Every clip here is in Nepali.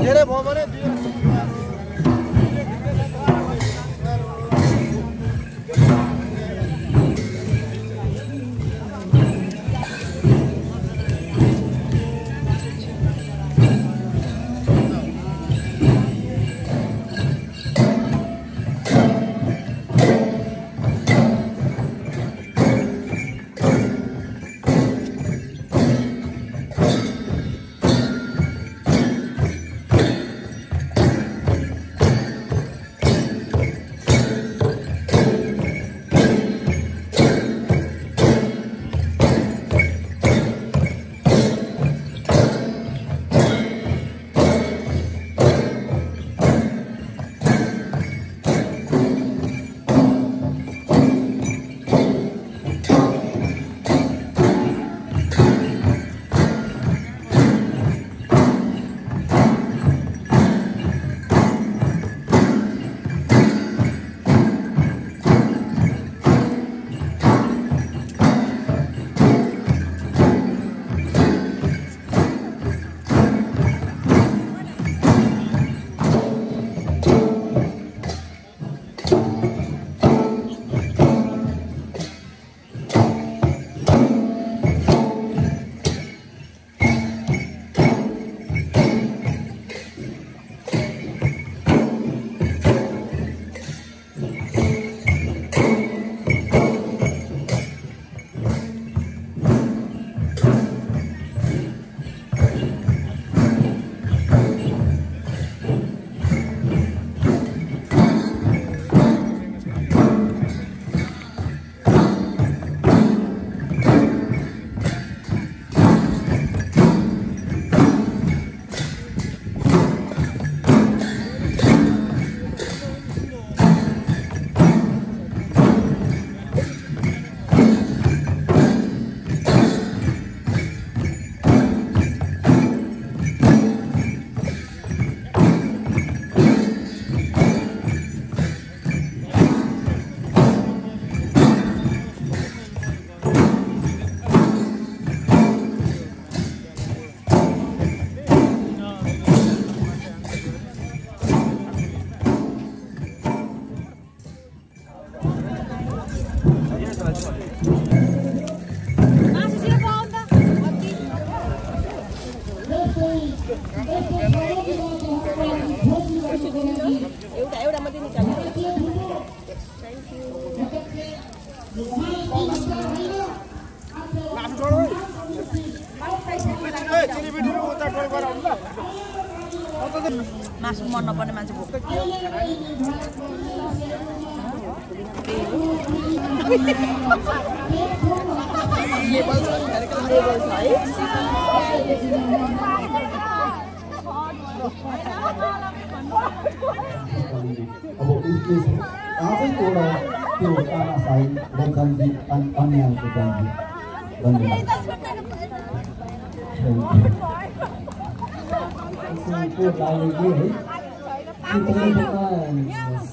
धेरै भयो भने मासु मन नपर्ने मान्छे भोक अब उसले आफैको एउटा त्यो तानाशाही र गन्दी अन्यायको गन्दी को लागि है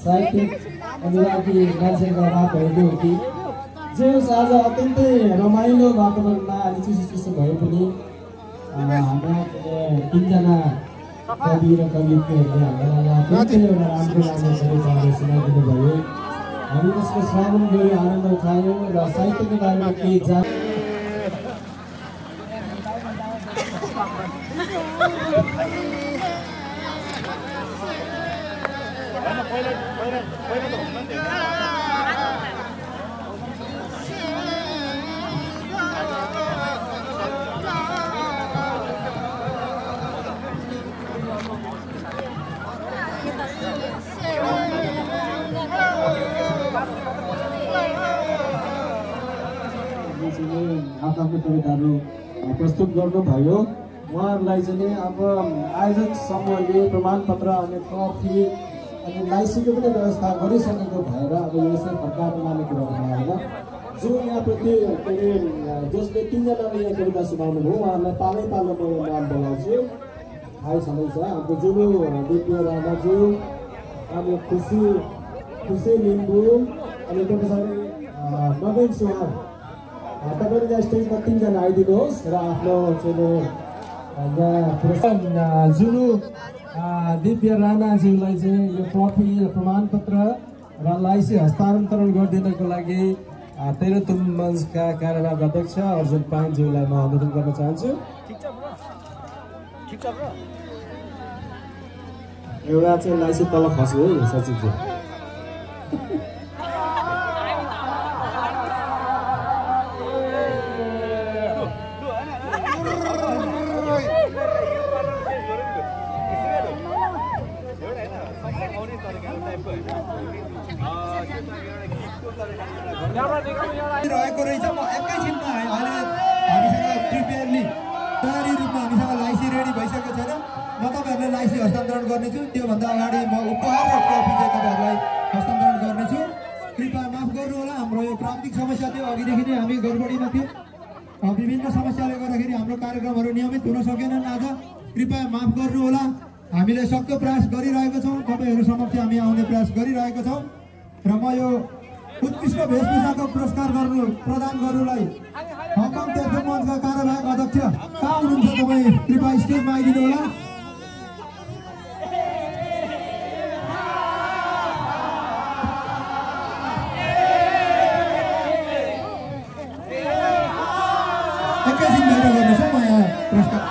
साहित्यिक अनुरागी मान्छेका बातहरू हो कि जे होस् आज अत्यन्तै रमाइलो वातावरणमा अलि चिसो भए पनि हाम्रा तिनजना कवि र कवित्रीहरूले हामीलाई अत्यन्तै एउटा राम्रो कविताहरू सुनाइदिनु भयो। हामी त्यसको श्रवण गऱ्यौँ, आनन्द उठायौँ र साहित्यको बारेमा केही आफ्नो कविताहरू प्रस्तुत गर्नुभयो। उहाँहरूलाई चाहिँ अब आयोजक समूहले प्रमाणपत्र अनि ट्रफी अनि लाइसीको पनि व्यवस्था गरिसकेको भएर अब यो चाहिँ फर्काएर लाने कुरा होइन। जो यहाँप्रति के अरे जसले 3 जनाले यहाँ कविता सुनाउनु भयो उहाँहरूलाई पालै पालो म नाम बोलाउँछु। थाहै छँदैछ हाम्रो जुलु दिव्य राणाज्यू, अनि खुसी लिम्बू, अनि त्यो पछाडि नवीन सुहान। तपाईँले यहाँ स्टेजमा 3 जना आइदिनुहोस् र आफ्नो यहाँ जुलु दिव्य राणाज्यूलाई चाहिँ यो ट्रफी प्रमाणपत्र र लाइसी हस्तान्तरण गरिदिनको लागि तेह्रथुम मञ्चका कार्यवाहक अध्यक्ष अर्जुन पाइनज्यूलाई म अनुरोध गर्न चाहन्छु। एउटा चाहिँ लाइसी तल खस्यो है सचिवजी। रहेको रहेछ। म एकैछिनमा अहिले हामीसँग प्रिपेयरली तयारी रूपमा हामीसँग लाइसी रेडी भइसकेको छैन। म तपाईँहरूलाई लाइसी हस्तान्तरण गर्नेछु। त्योभन्दा अगाडि म उपहार र ट्रफी चाहिँ तपाईँहरूलाई हस्तान्तरण गर्नेछु। कृपया माफ गर्नु होला, हाम्रो यो प्राविधिक समस्या थियो। अघिदेखि नै हामी गडबडीमा थियौँ। विभिन्न समस्याले गर्दाखेरि हाम्रो कार्यक्रमहरू नियमित हुन सकेनन्। आज कृपया माफ गर्नु होला। हामीले सक्दो प्रयास गरिरहेको छौँ। तपाईँहरू समक्ष हामी आउने प्रयास गरिरहेको छौँ र म यो उत्कृष्ट वेशभूषाको पुरस्कार प्रदान गर्नुलाई हकम तेह्रथुम मञ्चका कार्यवाहक अध्यक्ष कहाँ हुनुहुन्छ तपाईँ? कृपया स्टेजमा आइदिनु होला। एकैछिन बाहिर गर्नुहोस् है, म यहाँ पुरस्कार